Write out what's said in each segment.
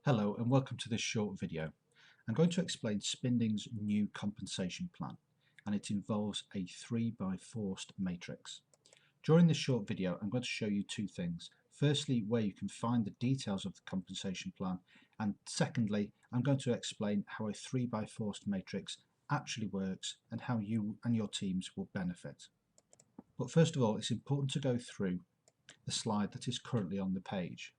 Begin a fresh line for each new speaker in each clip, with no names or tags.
Hello and welcome to this short video. I'm going to explain Spinding's new compensation plan, and it involves a 3x4 matrix. During this short video I'm going to show you two things. Firstly, where you can find the details of the compensation plan, and secondly I'm going to explain how a 3x4 matrix actually works and how you and your teams will benefit. But first of all, it's important to go through the slide that is currently on the page.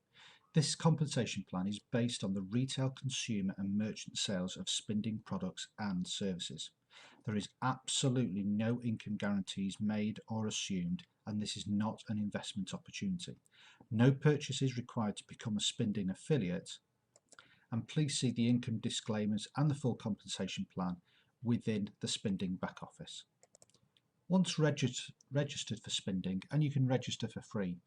This compensation plan is based on the retail, consumer and merchant sales of Spinding products and services. There is absolutely no income guarantees made or assumed, and this is not an investment opportunity. No purchase is required to become a Spinding affiliate, and please see the income disclaimers and the full compensation plan within the Spinding back office. Once registered for Spinding, and you can register for free,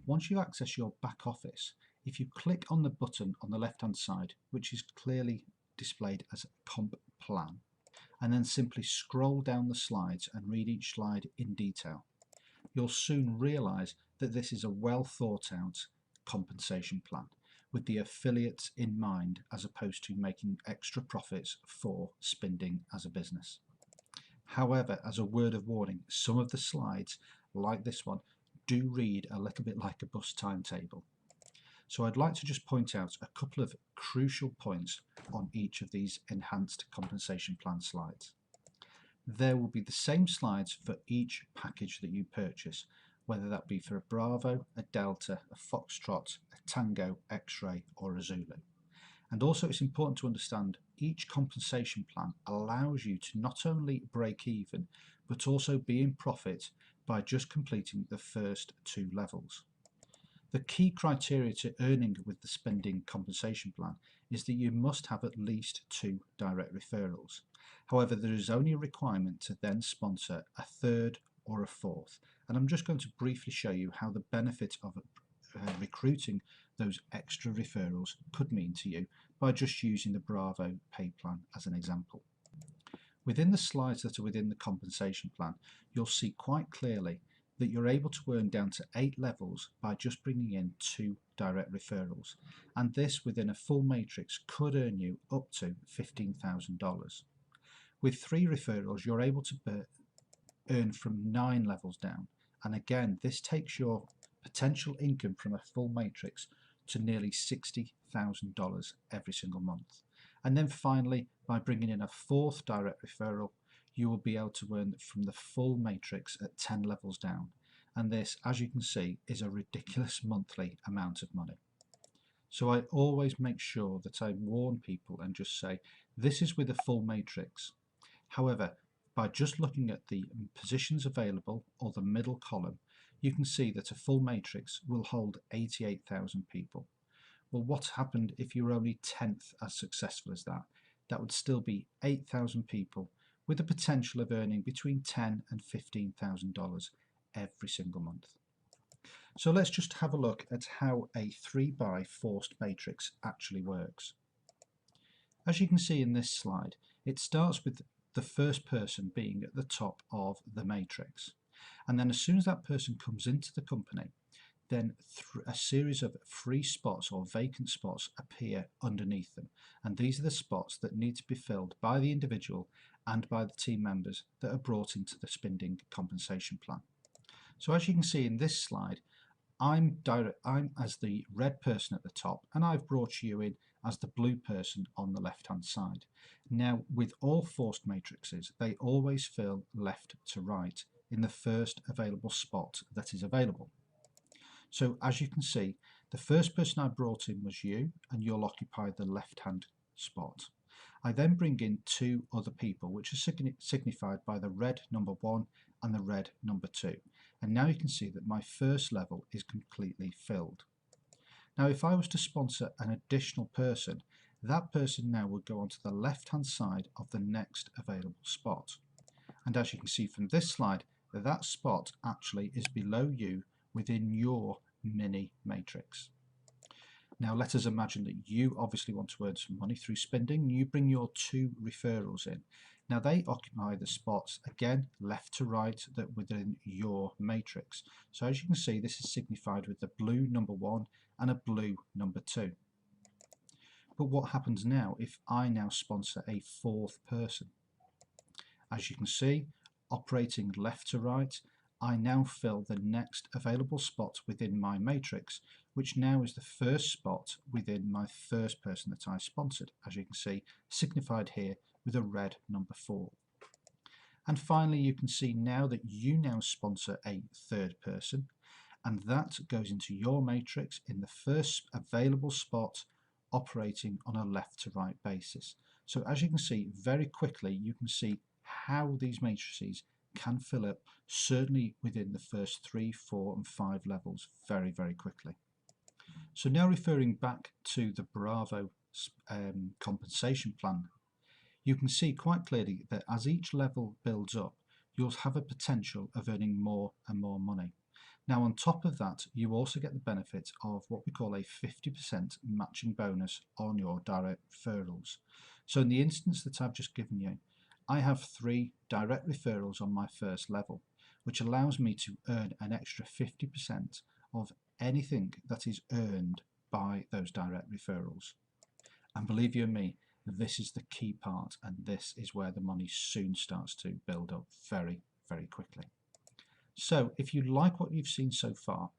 once you access your back office, if you click on the button on the left hand side, which is clearly displayed as Comp Plan, and then simply scroll down the slides and read each slide in detail, you'll soon realise that this is a well thought out compensation plan with the affiliates in mind, as opposed to making extra profits for Spinding as a business. However, as a word of warning, some of the slides, like this one, do read a little bit like a bus timetable. So I'd like to just point out a couple of crucial points on each of these enhanced compensation plan slides. There will be the same slides for each package that you purchase, whether that be for a Bravo, a Delta, a Foxtrot, a Tango, X-Ray or a Zulu. And also it's important to understand each compensation plan allows you to not only break even, but also be in profit by just completing the first two levels. The key criteria to earning with the Spinding compensation plan is that you must have at least 2 direct referrals. However, there is only a requirement to then sponsor a third or a fourth, and I'm just going to briefly show you how the benefit of recruiting those extra referrals could mean to you by just using the Bravo pay plan as an example. Within the slides that are within the compensation plan, you'll see quite clearly that you're able to earn down to 8 levels by just bringing in 2 direct referrals, and this within a full matrix could earn you up to $15,000. With 3 referrals you're able to earn from 9 levels down, and again this takes your potential income from a full matrix to nearly $60,000 every single month. And then finally, by bringing in a 4th direct referral, you will be able to earn from the full matrix at 10 levels down, and this, as you can see, is a ridiculous monthly amount of money. So I always make sure that I warn people and just say this is with a full matrix. However, by just looking at the positions available or the middle column, you can see that a full matrix will hold 88,000 people. Well, what's happened if you're only 10th as successful as that? That would still be 8,000 people with the potential of earning between $10,000 and $15,000 every single month. So let's just have a look at how a 3x4 matrix actually works. As you can see in this slide, it starts with the first person being at the top of the matrix, and then as soon as that person comes into the company, then a series of free spots or vacant spots appear underneath them, and these are the spots that need to be filled by the individual and by the team members that are brought into the Spinding compensation plan. So as you can see in this slide, I'm as the red person at the top, and I've brought you in as the blue person on the left hand side. Now with all forced matrices, they always fill left to right in the first available spot that is available. So as you can see, the first person I brought in was you, and you'll occupy the left hand spot. I then bring in 2 other people, which is signified by the red number 1 and the red number 2. And now you can see that my first level is completely filled. Now if I was to sponsor an additional person, that person now would go onto the left hand side of the next available spot. And as you can see from this slide, that spot actually is below you within your mini matrix. Now let us imagine that you obviously want to earn some money through Spinding. You bring your 2 referrals in. Now they occupy the spots again left to right that within your matrix. So as you can see, this is signified with the blue number 1 and a blue number 2. But what happens now if I now sponsor a fourth person? As you can see, operating left to right, I now fill the next available spot within my matrix, which now is the first spot within my first person that I sponsored, as you can see, signified here with a red number 4. And finally, you can see now that you now sponsor a third person, and that goes into your matrix in the first available spot, operating on a left to right basis. So as you can see, very quickly you can see how these matrices can fill up, certainly within the first 3, 4 and 5 levels, very quickly. So now referring back to the Bravo compensation plan, you can see quite clearly that as each level builds up, you'll have a potential of earning more and more money. Now on top of that, you also get the benefit of what we call a 50% matching bonus on your direct referrals. So in the instance that I've just given you, I have 3 direct referrals on my first level, which allows me to earn an extra 50% of anything that is earned by those direct referrals. And believe you me, this is the key part, and this is where the money soon starts to build up very quickly. So if you like what you've seen so far,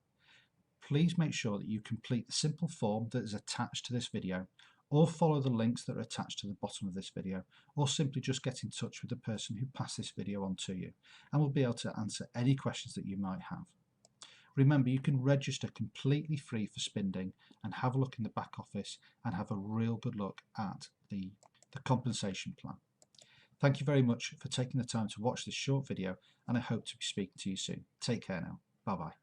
please make sure that you complete the simple form that is attached to this video, or follow the links that are attached to the bottom of this video, or simply just get in touch with the person who passed this video on to you, and we'll be able to answer any questions that you might have. Remember, you can register completely free for SpinDing and have a look in the back office and have a real good look at the compensation plan. Thank you very much for taking the time to watch this short video, and I hope to be speaking to you soon. Take care now. Bye bye.